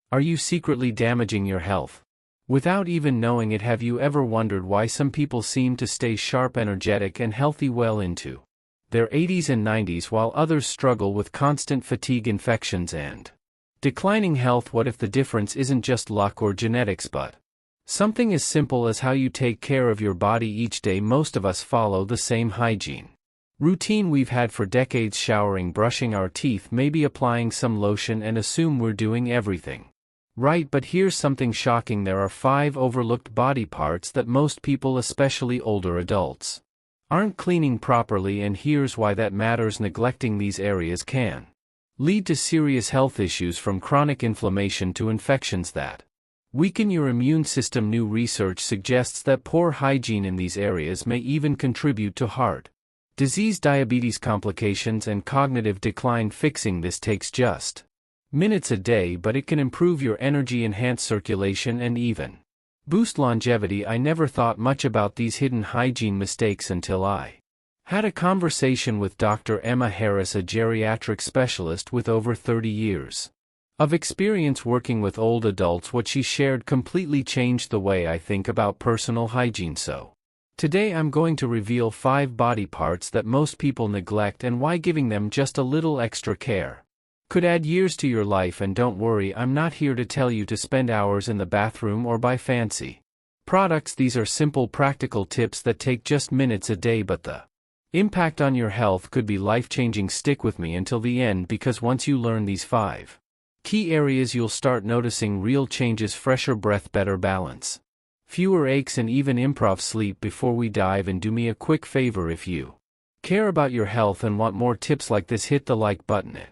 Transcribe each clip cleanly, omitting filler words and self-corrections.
Are you secretly damaging your health? Without even knowing it, have you ever wondered why some people seem to stay sharp, energetic, and healthy well into their 80s and 90s while others struggle with constant fatigue, infections, and declining health? What if the difference isn't just luck or genetics, but something as simple as how you take care of your body each day? Most of us follow the same hygiene routine we've had for decades: showering, brushing our teeth, maybe applying some lotion, and assume we're doing everything right. But here's something shocking: there are 5 overlooked body parts that most people, especially older adults, aren't cleaning properly, and here's why that matters. Neglecting these areas can lead to serious health issues, from chronic inflammation to infections that weaken your immune system. New research suggests that poor hygiene in these areas may even contribute to heart disease, diabetes complications, and cognitive decline. Fixing this takes just minutes a day, but it can improve your energy, enhance circulation, and even boost longevity. I never thought much about these hidden hygiene mistakes until I had a conversation with Dr. Emma Harris, a geriatric specialist with over 30 years of experience working with old adults. What she shared completely changed the way I think about personal hygiene. So today I'm going to reveal 5 body parts that most people neglect and why giving them just a little extra care could add years to your life. And don't worry, I'm not here to tell you to spend hours in the bathroom or buy fancy products. These are simple, practical tips that take just minutes a day, but the impact on your health could be life-changing. Stick with me until the end, because once you learn these 5 key areas, you'll start noticing real changes: fresher breath, better balance, fewer aches, and even improv sleep. Before we dive in, do me a quick favor: if you care about your health and want more tips like this, hit the like button. It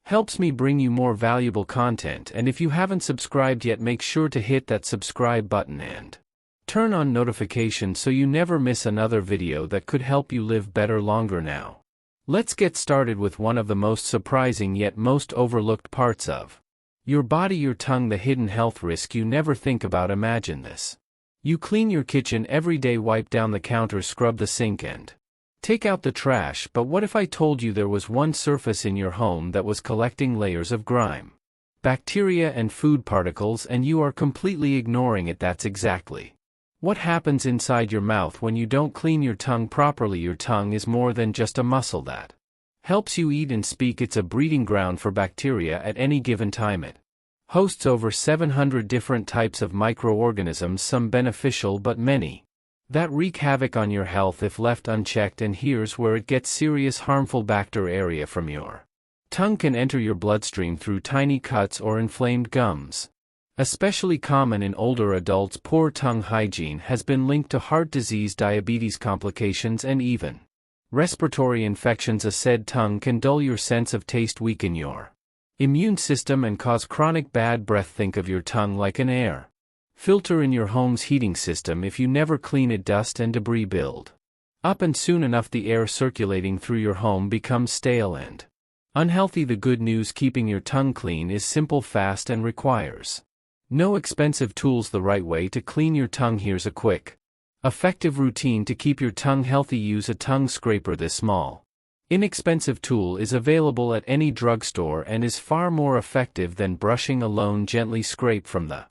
helps me bring you more valuable content, and if you haven't subscribed yet, make sure to hit that subscribe button and turn on notifications so you never miss another video that could help you live better longer. Now, let's get started with one of the most surprising yet most overlooked parts of your body: your tongue. The hidden health risk you never think about. Imagine this: you clean your kitchen every day, wipe down the counter, scrub the sink, and take out the trash. But what if I told you there was one surface in your home that was collecting layers of grime, bacteria, and food particles, and you are completely ignoring it? That's exactly what happens inside your mouth when you don't clean your tongue properly. Your tongue is more than just a muscle that helps you eat and speak. It's a breeding ground for bacteria. At any given time, it hosts over 700 different types of microorganisms, some beneficial but many that wreak havoc on your health if left unchecked. And here's where it gets serious: harmful bacteria from your tongue can enter your bloodstream through tiny cuts or inflamed gums. Especially common in older adults, poor tongue hygiene has been linked to heart disease, diabetes complications, and even respiratory infections. A said tongue can dull your sense of taste, weaken your immune system, and cause chronic bad breath. Think of your tongue like an air filter in your home's heating system. If you never clean it, dust and debris build up, and soon enough the air circulating through your home becomes stale and unhealthy. The good news: keeping your tongue clean is simple, fast, and requires no expensive tools. The right way to clean your tongue: here's a quick, effective routine to keep your tongue healthy. Use a tongue scraper. This small, inexpensive tool is available at any drugstore and is far more effective than brushing alone. Gently scrape from the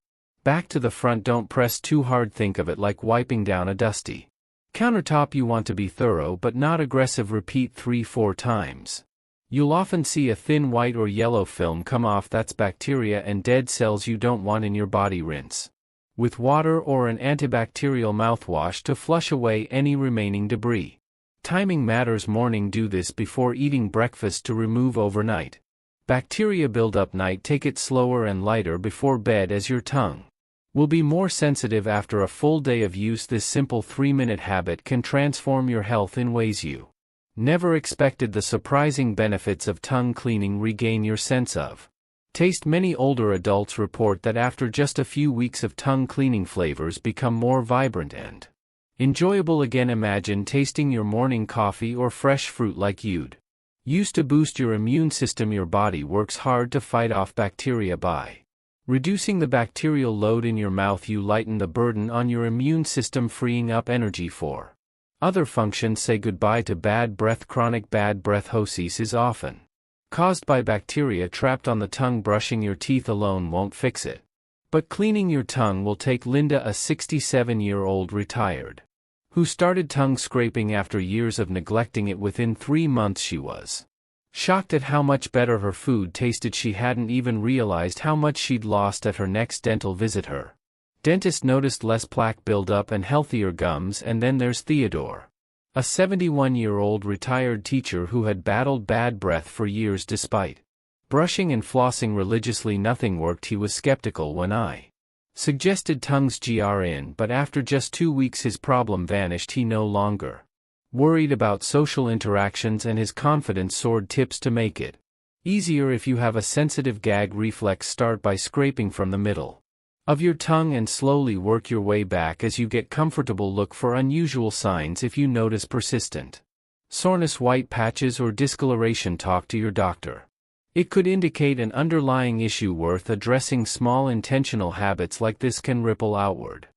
back to the front. Don't press too hard. Think of it like wiping down a dusty countertop. You want to be thorough but not aggressive. Repeat 3-4 times. You'll often see a thin white or yellow film come off. That's bacteria and dead cells you don't want in your body. Rinse with water or an antibacterial mouthwash to flush away any remaining debris. Timing matters. Morning: do this before eating breakfast to remove overnight bacteria buildup. Night: take it slower and lighter before bed, as your tongue will be more sensitive after a full day of use. This simple 3-minute habit can transform your health in ways you never expected. The surprising benefits of tongue cleaning: regain your sense of taste. Many older adults report that after just a few weeks of tongue cleaning, flavors become more vibrant and enjoyable again. Imagine tasting your morning coffee or fresh fruit like you'd used to. Boost your immune system. Your body works hard to fight off bacteria. By reducing the bacterial load in your mouth, you lighten the burden on your immune system, freeing up energy for other functions. Say goodbye to bad breath. Chronic bad breath (hosis) is often caused by bacteria trapped on the tongue. Brushing your teeth alone won't fix it. But cleaning your tongue will take. Linda, a 67-year-old retired, who started tongue scraping after years of neglecting it. Within 3 months she was shocked at how much better her food tasted. She hadn't even realized how much she'd lost at her next dental visit. Her dentist noticed less plaque buildup and healthier gums. And then there's Theodore, a 71-year-old retired teacher who had battled bad breath for years. Despite brushing and flossing religiously, nothing worked. He was skeptical when I suggested tongues GRN, but after just 2 weeks his problem vanished. He no longer worried about social interactions and his confidence soared. Tips to make it easier if you have a sensitive gag reflex: start by scraping from the middle of your tongue and slowly work your way back as you get comfortable. Look for unusual signs. If you notice persistent soreness, white patches, or discoloration, talk to your doctor. It could indicate an underlying issue worth addressing. Small intentional habits like this can ripple outward,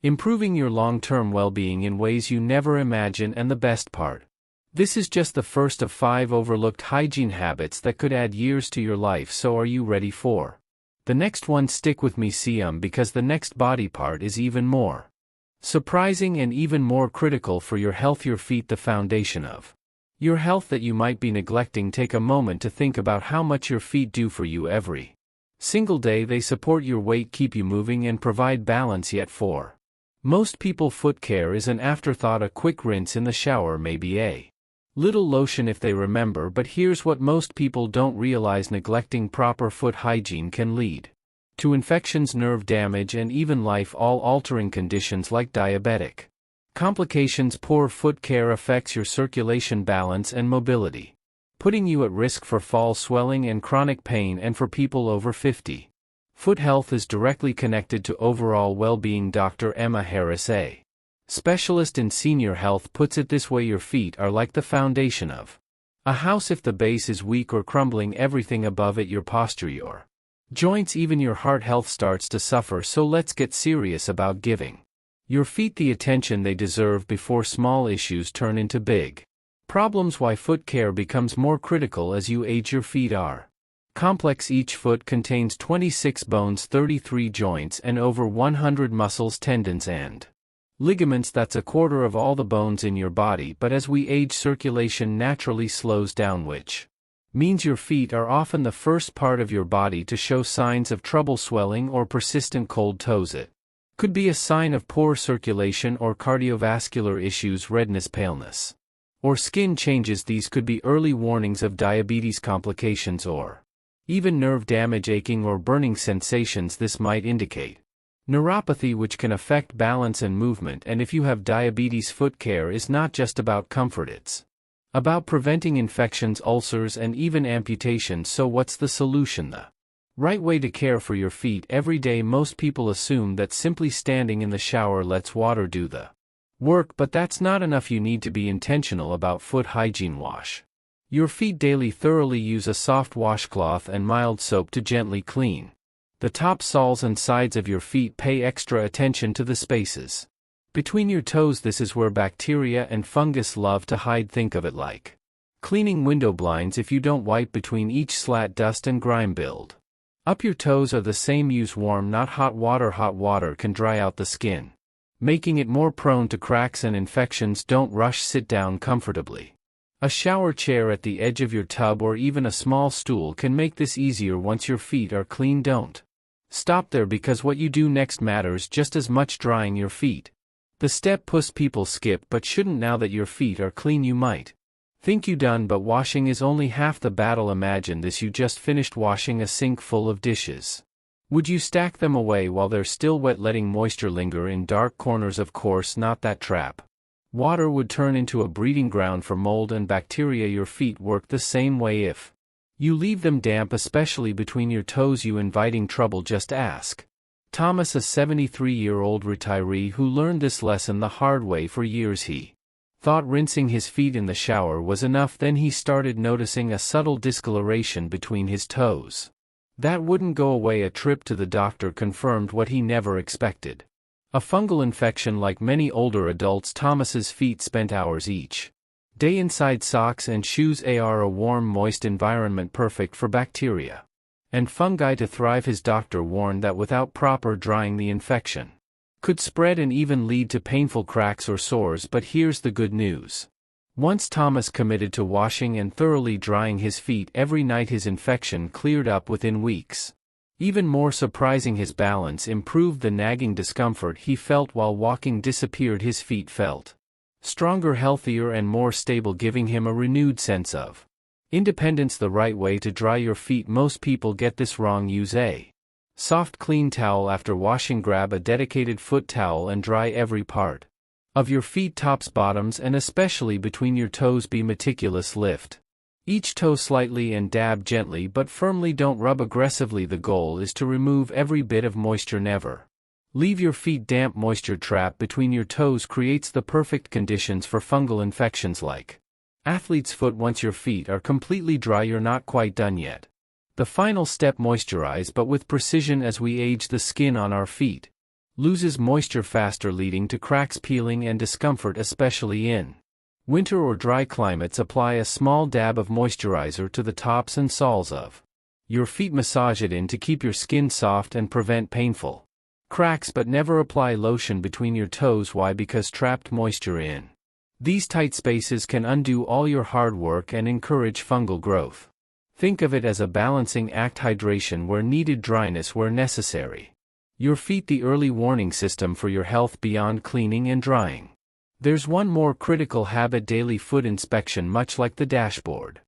improving your long-term well-being in ways you never imagine. And the best part, this is just the first of 5 overlooked hygiene habits that could add years to your life. So are you ready for the next one? Stick with me, because the next body part is even more surprising and even more critical for your health. Your feet, the foundation of your health that you might be neglecting. Take a moment to think about how much your feet do for you every single day. They support your weight, keep you moving, and provide balance. Yet for most people, foot care is an afterthought. A quick rinse in the shower, maybe a little lotion if they remember. But here's what most people don't realize: neglecting proper foot hygiene can lead to infections, nerve damage, and even life-altering conditions like diabetic complications. Poor foot care affects your circulation, balance, and mobility, putting you at risk for fall, swelling, and chronic pain. And for people over 50, foot health is directly connected to overall well-being. Dr. Emma Harris, a specialist in senior health, puts it this way: your feet are like the foundation of a house. If the base is weak or crumbling, everything above it, your posture, your joints, even your heart health, starts to suffer. So let's get serious about giving your feet the attention they deserve before small issues turn into big problems. Why foot care becomes more critical as you age. Your feet are complex. Each foot contains 26 bones, 33 joints, and over 100 muscles, tendons, and ligaments. That's a quarter of all the bones in your body. But as we age, circulation naturally slows down, which means your feet are often the first part of your body to show signs of trouble. Swelling or persistent cold toes, it could be a sign of poor circulation or cardiovascular issues. Redness, paleness, or skin changes, these could be early warnings of diabetes complications or even nerve damage. Aching or burning sensations, this might indicate neuropathy, which can affect balance and movement. And if you have diabetes, foot care is not just about comfort, it's about preventing infections, ulcers, and even amputations. So what's the solution? The right way to care for your feet every day. Most people assume that simply standing in the shower lets water do the work, but that's not enough. You need to be intentional about foot hygiene. Wash your feet daily, thoroughly. Use a soft washcloth and mild soap to gently clean the top soles and sides of your feet. Pay extra attention to the spaces between your toes. This is where bacteria and fungus love to hide. Think of it like cleaning window blinds. If you don't wipe between each slat, dust and grime build up. Your toes are the same. Use warm, not hot water. Hot water can dry out the skin, making it more prone to cracks and infections. Don't rush. Sit down comfortably. A shower chair at the edge of your tub or even a small stool can make this easier. Once your feet are clean, don't stop there, because what you do next matters just as much. Drying your feet, the step most people skip but shouldn't. Now that your feet are clean, you might think you're done, but washing is only half the battle. Imagine this: you just finished washing a sink full of dishes. Would you stack them away while they're still wet, letting moisture linger in dark corners? Of course not. That trap water would turn into a breeding ground for mold and bacteria. Your feet work the same way. If you leave them damp, especially between your toes, you inviting trouble. Just ask Thomas, a 73-year-old retiree who learned this lesson the hard way. For years he thought rinsing his feet in the shower was enough. Then he started noticing a subtle discoloration between his toes that wouldn't go away. A trip to the doctor confirmed what he never expected: a fungal infection. Like many older adults, Thomas's feet spent hours each Day inside socks and shoes are a warm, moist environment perfect for bacteria and fungi to thrive. His doctor warned that without proper drying the infection could spread and even lead to painful cracks or sores. But here's the good news. Once Thomas committed to washing and thoroughly drying his feet every night, his infection cleared up within weeks. Even more surprising, his balance improved. The nagging discomfort he felt while walking disappeared. His feet felt stronger, healthier, and more stable, giving him a renewed sense of independence. The right way to dry your feet. Most people get this wrong. Use a soft, clean towel after washing. Grab a dedicated foot towel and dry every part of your feet, tops, bottoms, and especially between your toes. Be meticulous. Lift each toe slightly and dab gently but firmly. Don't rub aggressively. The goal is to remove every bit of moisture. Never leave your feet damp. Moisture trap between your toes creates the perfect conditions for fungal infections like athlete's foot. Once your feet are completely dry, you're not quite done yet. The final step: moisturize, but with precision. As we age, the skin on our feet loses moisture faster, leading to cracks, peeling, and discomfort, especially in winter or dry climates. Apply a small dab of moisturizer to the tops and soles of your feet. Massage it in to keep your skin soft and prevent painful cracks, but never apply lotion between your toes. Why? Because trapped moisture in these tight spaces can undo all your hard work and encourage fungal growth. Think of it as a balancing act: hydration where needed, dryness where necessary. Your feet, the early warning system for your health. Beyond cleaning and drying, there's one more critical habit: daily foot inspection. Much like the dashboard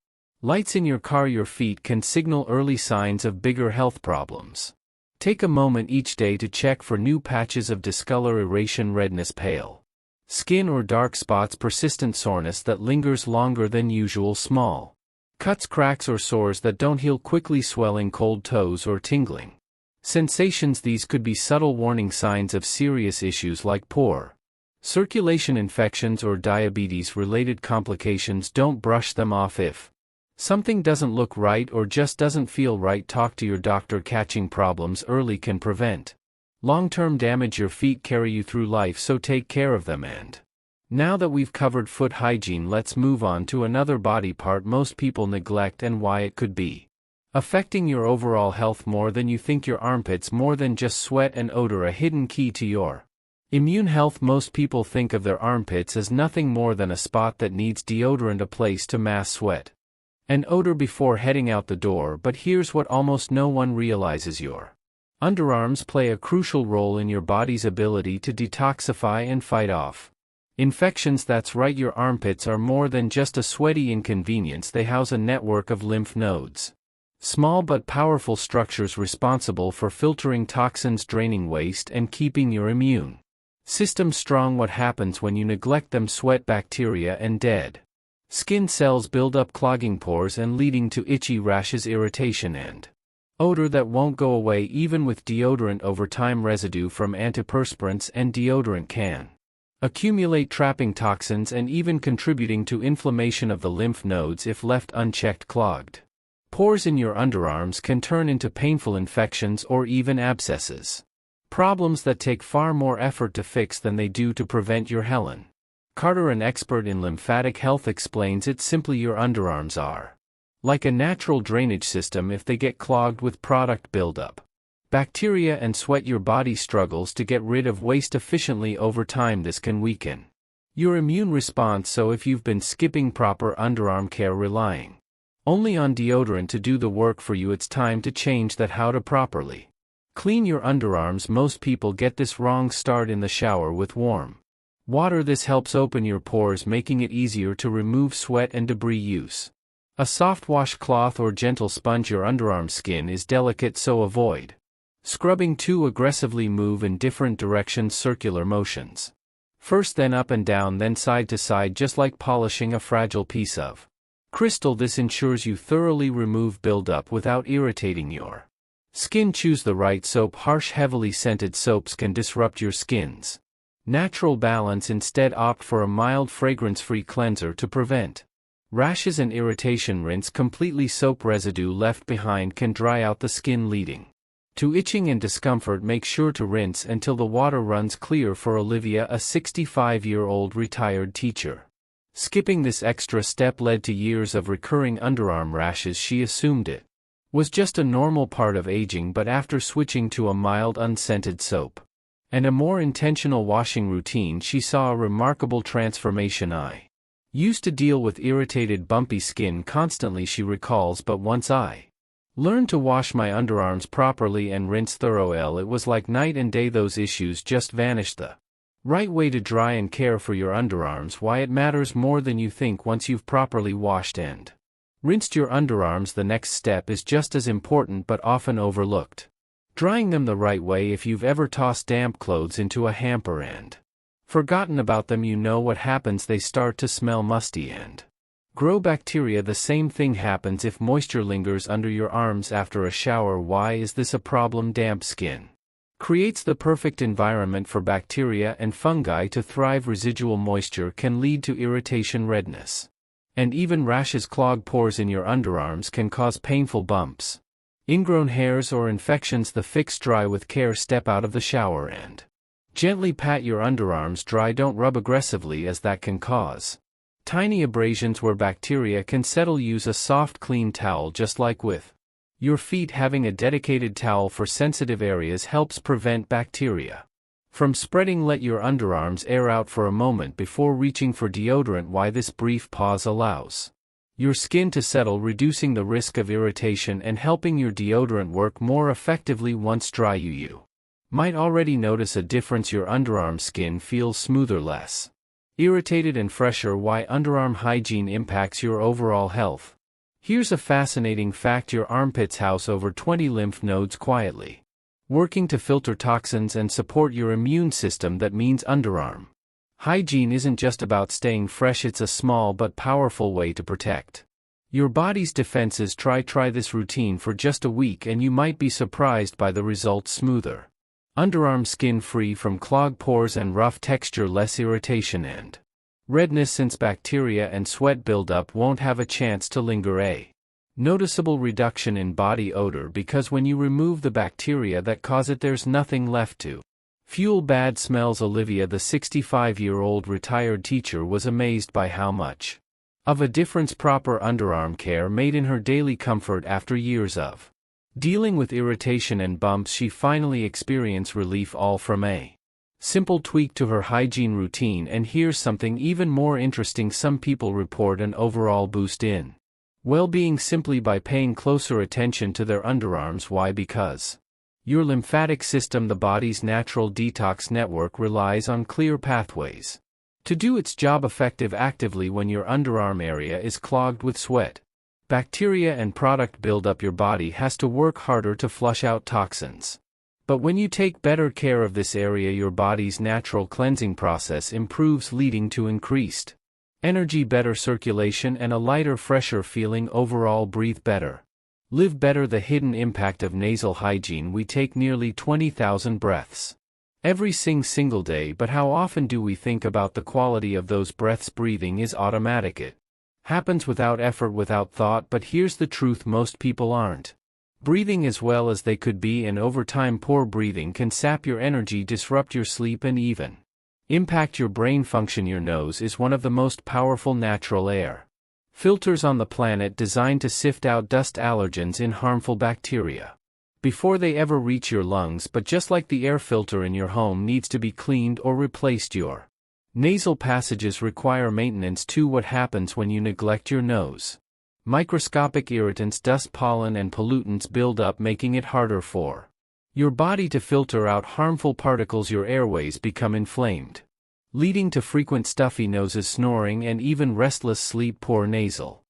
lights in your car, your feet can signal early signs of bigger health problems. Take a moment each day to check for new patches of discoloration, redness, pale skin, or dark spots, persistent soreness that lingers longer than usual, small cuts, cracks, or sores that don't heal quickly, swelling, cold toes, or tingling sensations. These could be subtle warning signs of serious issues like poor circulation, infections, or diabetes-related complications. Don't brush them off. If something doesn't look right or just doesn't feel right, talk to your doctor. Catching problems early can prevent long-term damage. Your feet carry you through life, so take care of them. And now that we've covered foot hygiene, let's move on to another body part most people neglect and why it could be affecting your overall health more than you think. Your armpits. More than just sweat and odor, a hidden key to your immune health. Most people think of their armpits as nothing more than a spot that needs deodorant, a place to mass sweat and odor before heading out the door. But here's what almost no one realizes: your underarms play a crucial role in your body's ability to detoxify and fight off infections. That's right, your armpits are more than just a sweaty inconvenience. They house a network of lymph nodes, small but powerful structures responsible for filtering toxins, draining waste, and keeping your immune system strong. What happens when you neglect them? Sweat, bacteria, and dead skin cells build up, clogging pores and leading to itchy rashes, irritation, and odor that won't go away even with deodorant. Over time, residue from antiperspirants and deodorant can accumulate, trapping toxins and even contributing to inflammation of the lymph nodes if left unchecked. Clogged pores in your underarms can turn into painful infections or even abscesses, problems that take far more effort to fix than they do to prevent. Your Helen Carter, an expert in lymphatic health, explains it simply: your underarms are like a natural drainage system. If they get clogged with product buildup, bacteria, and sweat, your body struggles to get rid of waste efficiently. Over time, this can weaken your immune response. So if you've been skipping proper underarm care, relying only on deodorant to do the work for you, it's time to change that. How to properly clean your underarms. Most people get this wrong. Start in the shower with warm water. This helps open your pores, making it easier to remove sweat and debris. Use a soft washcloth or gentle sponge. Your underarm skin is delicate, so avoid scrubbing too aggressively. Move in different directions, circular motions. First, then up and down, then side to side, just like polishing a fragile piece of crystal. This ensures you thoroughly remove buildup without irritating your skin. Choose the right soap. Harsh, heavily scented soaps can disrupt your skin's natural balance. Instead, opt for a mild, fragrance-free cleanser to prevent rashes and irritation. Rinse completely. Soap residue left behind can dry out the skin, leading to itching and discomfort. Make sure to rinse until the water runs clear. For Olivia, a 65-year-old retired teacher, Skipping this extra step led to years of recurring underarm rashes. She assumed it was just a normal part of aging, but after switching to a mild unscented soap and a more intentional washing routine, she saw a remarkable transformation. I used to deal with irritated, bumpy skin constantly, she recalls, but once I learned to wash my underarms properly and rinse thoroughly, it was like night and day. Those issues just vanished. The right way to dry and care for your underarms. Why it matters more than you think. Once you've properly washed and rinsed your underarms, the next step is just as important but often overlooked: drying them the right way. If you've ever tossed damp clothes into a hamper and forgotten about them, you know what happens. They start to smell musty and grow bacteria. The same thing happens if moisture lingers under your arms after a shower. Why is this a problem? Damp skin creates the perfect environment for bacteria and fungi to thrive. Residual moisture can lead to irritation, redness, and even rashes. Clogged pores in your underarms can cause painful bumps, ingrown hairs, or infections. The fix: dry with care. Step out of the shower and gently pat your underarms dry. Don't rub aggressively, as that can cause tiny abrasions where bacteria can settle. Use a soft, clean towel, just like with your feet. Having a dedicated towel for sensitive areas helps prevent bacteria from spreading. Let your underarms air out for a moment before reaching for deodorant. Why? This brief pause allows your skin to settle, reducing the risk of irritation and helping your deodorant work more effectively. Once dry, you might already notice a difference. Your underarm skin feels smoother, less irritated, and fresher. Why underarm hygiene impacts your overall health? Here's a fascinating fact: your armpits house over 20 lymph nodes quietly working to filter toxins and support your immune system. That means underarm hygiene isn't just about staying fresh, it's a small but powerful way to protect your body's defenses. Try this routine for just a week and you might be surprised by the results: smoother underarm skin, free from clogged pores and rough texture, less irritation and redness, since bacteria and sweat buildup won't have a chance to linger. A noticeable reduction in body odor, because when you remove the bacteria that cause it, there's nothing left to fuel bad smells. Olivia, the 65-year-old retired teacher, was amazed by how much of a difference proper underarm care made in her daily comfort. After years of dealing with irritation and bumps, she finally experienced relief, all from a simple tweak to her hygiene routine. And here's something even more interesting: some people report an overall boost in well-being simply by paying closer attention to their underarms. Why? Because your lymphatic system, the body's natural detox network, relies on clear pathways to do its job actively. When your underarm area is clogged with sweat, bacteria, and product buildup, your body has to work harder to flush out toxins. But when you take better care of this area, your body's natural cleansing process improves, leading to increased energy, better circulation, and a lighter, fresher feeling overall. Breathe better, live better. The hidden impact of nasal hygiene: we take nearly 20,000 breaths every single day, but how often do we think about the quality of those breaths? Breathing is automatic. It happens without effort, without thought. But here's the truth: most people aren't breathing as well as they could be, and over time poor breathing can sap your energy, disrupt your sleep, and even impact your brain function. Your nose is one of the most powerful natural air filters on the planet, designed to sift out dust, allergens, and harmful bacteria before they ever reach your lungs. But just like the air filter in your home needs to be cleaned or replaced, your nasal passages require maintenance too. What happens when you neglect your nose? Microscopic irritants, dust, pollen, and pollutants build up, making it harder for your body to filter out harmful particles. Your airways become inflamed, leading to frequent stuffy noses, snoring, and even restless sleep. Poor nasal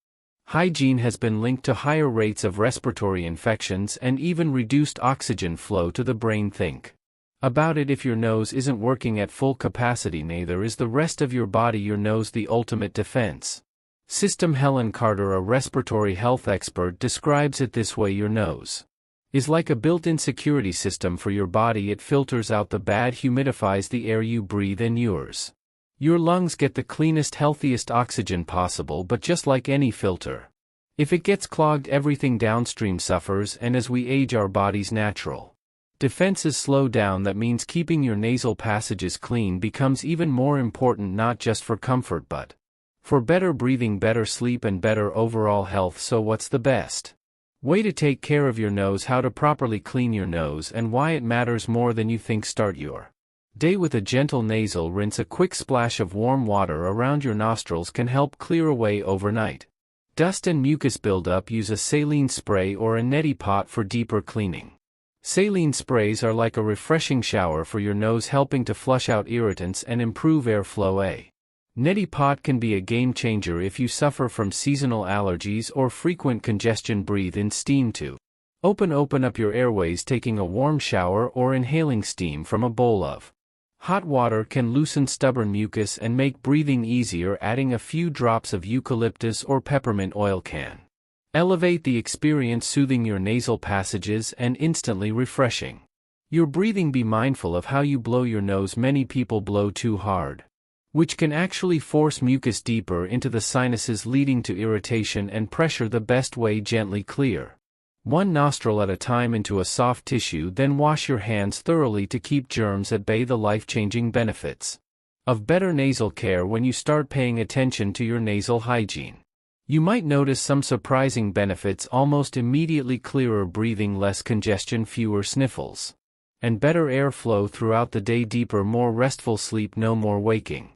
hygiene has been linked to higher rates of respiratory infections and even reduced oxygen flow to the brain. Think about it: if your nose isn't working at full capacity, neither is the rest of your body. Your nose, the ultimate defense system. Helen Carter, a respiratory health expert, describes it this way: your nose is like a built-in security system for your body. It filters out the bad, humidifies the air you breathe, and your lungs get the cleanest, healthiest oxygen possible. But just like any filter, if it gets clogged, everything downstream suffers. And as we age, our body's natural defenses slow down. That means keeping your nasal passages clean becomes even more important, not just for comfort but For better breathing, better sleep, and better overall health. So what's the best way to take care of your nose? How to properly clean your nose and why it matters more than you think. Start your day with a gentle nasal rinse. A quick splash of warm water around your nostrils can help clear away overnight dust and mucus buildup. Use a saline spray or a neti pot for deeper cleaning. Saline sprays are like a refreshing shower for your nose, helping to flush out irritants and improve airflow. A neti pot can be a game changer if you suffer from seasonal allergies or frequent congestion. Breathe in steam to open up your airways. Taking a warm shower or inhaling steam from a bowl of hot water can loosen stubborn mucus and make breathing easier. Adding a few drops of eucalyptus or peppermint oil can elevate the experience, soothing your nasal passages and instantly refreshing your breathing. Be mindful of how you blow your nose. Many people blow too hard, which can actually force mucus deeper into the sinuses, leading to irritation and pressure. The best way: gently clear one nostril at a time into a soft tissue, then wash your hands thoroughly to keep germs at bay. The life-changing benefits of better nasal care. When you start paying attention to your nasal hygiene, you might notice some surprising benefits almost immediately: clearer breathing, less congestion, fewer sniffles, and better airflow throughout the day. Deeper, more restful sleep, no more waking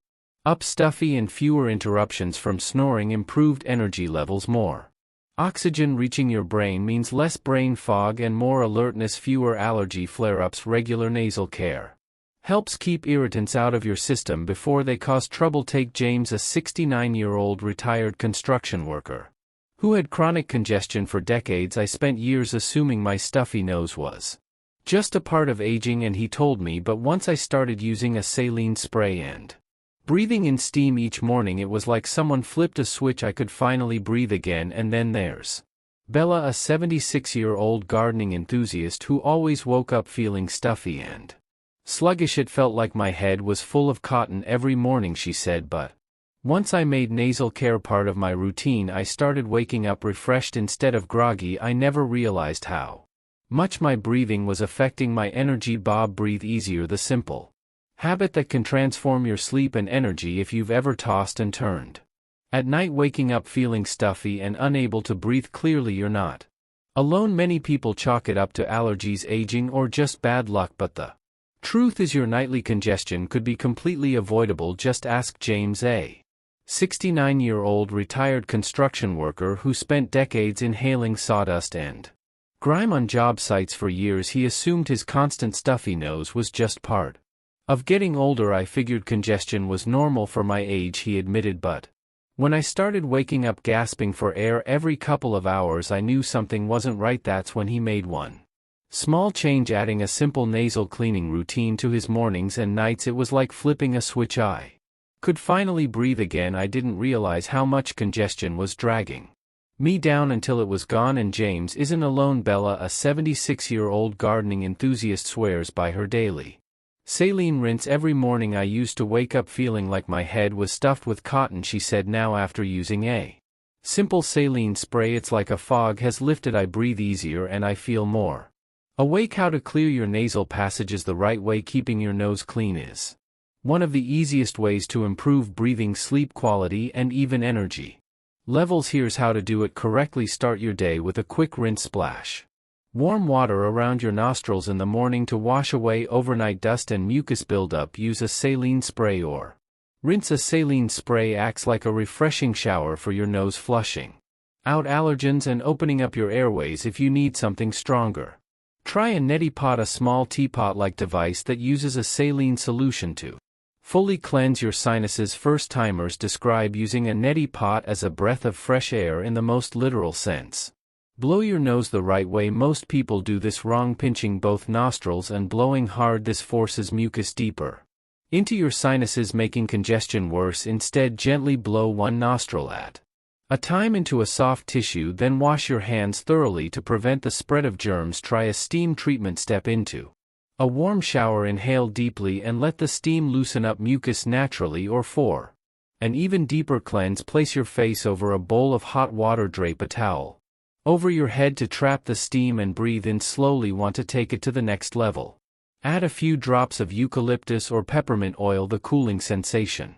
up stuffy, and fewer interruptions from snoring. Improved energy levels, more oxygen reaching your brain means less brain fog and more alertness, fewer allergy flare-ups. Regular nasal care helps keep irritants out of your system before they cause trouble. Take James, a 69-year-old retired construction worker who had chronic congestion for decades. I spent years assuming my stuffy nose was just a part of aging, and he told me, but once I started using a saline spray and breathing in steam each morning, it was like someone flipped a switch. I could finally breathe again. And then there's Bella, a 76-year-old gardening enthusiast who always woke up feeling stuffy and sluggish. It felt like my head was full of cotton every morning, she said, but once I made nasal care part of my routine, I started waking up refreshed instead of groggy. I never realized how much my breathing was affecting my energy. Bob, breathe easier, the simple habit that can transform your sleep and energy. If you've ever tossed and turned at night, waking up feeling stuffy and unable to breathe clearly, you're not alone. Many people chalk it up to allergies, aging, or just bad luck, but the truth is your nightly congestion could be completely avoidable. Just ask James, a 69-year-old retired construction worker who spent decades inhaling sawdust and grime on job sites. For years he assumed his constant stuffy nose was just part of getting older. I figured congestion was normal for my age, he admitted, but when I started waking up gasping for air every couple of hours, I knew something wasn't right. That's when he made one small change, adding a simple nasal cleaning routine to his mornings and nights. It was like flipping a switch. I could finally breathe again. I didn't realize how much congestion was dragging me down until it was gone. And James isn't alone. Bella, a 76-year-old gardening enthusiast, swears by her daily saline rinse every morning. I used to wake up feeling like my head was stuffed with cotton, she said. Now, after using a simple saline spray, it's like a fog has lifted. I breathe easier and I feel more awake. How to clear your nasal passages the right way. Keeping your nose clean is one of the easiest ways to improve breathing, sleep quality, and even energy levels. Here's how to do it correctly. Start your day with a quick rinse. Splash warm water around your nostrils in the morning to wash away overnight dust and mucus buildup. Use a saline spray or rinse. A saline spray acts like a refreshing shower for your nose, flushing out allergens and opening up your airways. If you need something stronger, try a neti pot, a small teapot-like device that uses a saline solution to fully cleanse your sinuses. First-timers describe using a neti pot as a breath of fresh air in the most literal sense. Blow your nose the right way. Most people do this wrong, pinching both nostrils and blowing hard. This forces mucus deeper into your sinuses, making congestion worse. Instead, gently blow one nostril at a time into a soft tissue, then wash your hands thoroughly to prevent the spread of germs. Try a steam treatment. Step into a warm shower, inhale deeply and let the steam loosen up mucus naturally. Or for an even deeper cleanse, place your face over a bowl of hot water. Drape a towel over your head to trap the steam and breathe in slowly. Want to take it to the next level? Add a few drops of eucalyptus or peppermint oil. The cooling sensation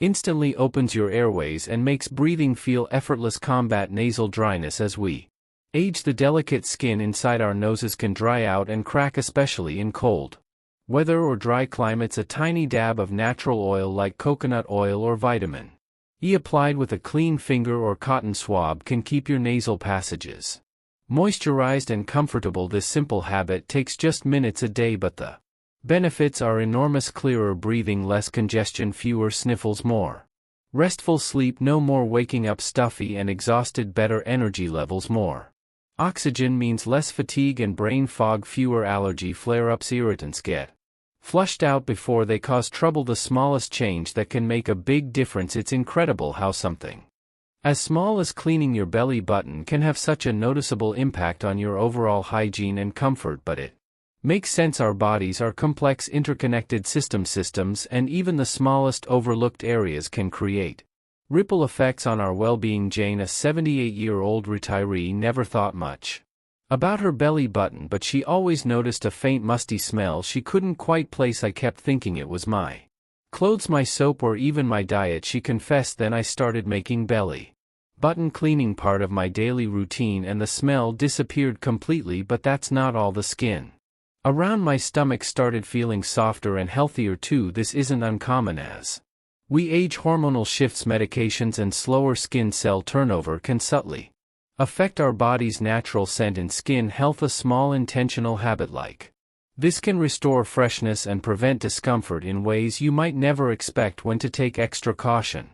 Instantly opens your airways and makes breathing feel effortless. Combat nasal dryness. As we age, the delicate skin inside our noses can dry out and crack, especially in cold weather or dry climates. A tiny dab of natural oil like coconut oil or vitamin E applied with a clean finger or cotton swab can keep your nasal passages moisturized and comfortable. This simple habit takes just minutes a day, but the benefits are enormous: clearer breathing, less congestion, fewer sniffles, more restful sleep, no more waking up stuffy and exhausted, better energy levels, more oxygen means less fatigue and brain fog, fewer allergy flare-ups, irritants get flushed out before they cause trouble. The smallest change that can make a big difference. It's incredible how something as small as cleaning your belly button can have such a noticeable impact on your overall hygiene and comfort, but it makes sense. Our bodies are complex, interconnected systems, and even the smallest overlooked areas can create ripple effects on our well-being. Jane, a 78-year-old retiree, never thought much about her belly button, but she always noticed a faint musty smell she couldn't quite place. I kept thinking it was my clothes, my soap, or even my diet, she confessed. Then I started making belly button cleaning part of my daily routine and the smell disappeared completely. But that's not all. The skin around my stomach started feeling softer and healthier too. This isn't uncommon. As we age, hormonal shifts, medications, and slower skin cell turnover can subtly affect our body's natural scent and skin health. A small intentional habit like this can restore freshness and prevent discomfort in ways you might never expect. When to take extra caution.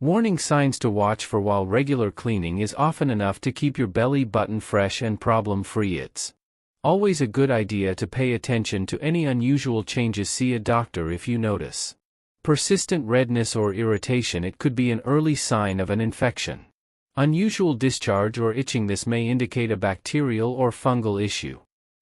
Warning signs to watch for. While regular cleaning is often enough to keep your belly button fresh and problem-free, it's always a good idea to pay attention to any unusual changes. See a doctor if you notice persistent redness or irritation. It could be an early sign of an infection. Unusual discharge or itching. This may indicate a bacterial or fungal issue.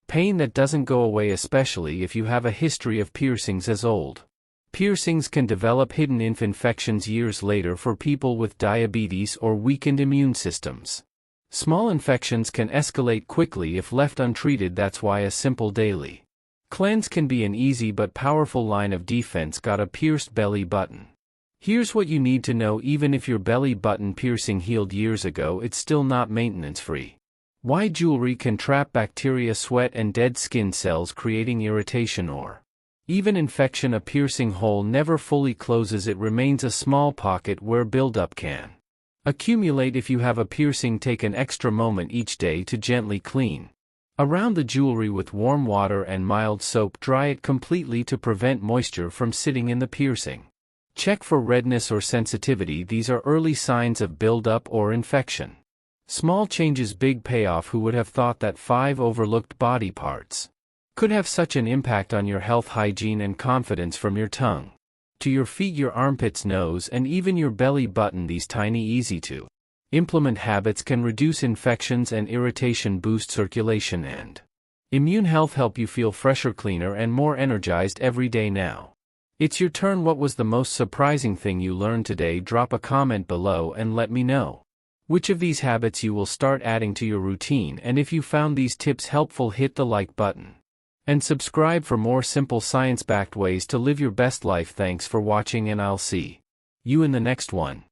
Pain that doesn't go away, especially if you have a history of piercings. As old piercings can develop hidden infections years later. For people with diabetes or weakened immune systems, small infections can escalate quickly if left untreated. That's why a simple daily cleanse can be an easy but powerful line of defense. Got a pierced belly button? Here's what you need to know. Even if your belly button piercing healed years ago, it's still not maintenance-free. Why jewelry can trap bacteria, sweat, and dead skin cells, creating irritation or even infection. A piercing hole never fully closes. It remains a small pocket where buildup can accumulate. If you have a piercing, take an extra moment each day to gently clean around the jewelry with warm water and mild soap. Dry it completely to prevent moisture from sitting in the piercing. Check for redness or sensitivity. These are early signs of buildup or infection. Small changes, big payoff. Who would have thought that 5 overlooked body parts could have such an impact on your health, hygiene, and confidence? From your tongue to your feet, your armpits, nose, and even your belly button. These tiny, easy to implement habits can reduce infections and irritation, boost circulation and immune health, help you feel fresher, cleaner, and more energized every day. Now it's your turn. What was the most surprising thing you learned today? Drop a comment below and let me know which of these habits you will start adding to your routine. And if you found these tips helpful, hit the like button and subscribe for more simple, science-backed ways to live your best life. Thanks for watching, and I'll see you in the next one.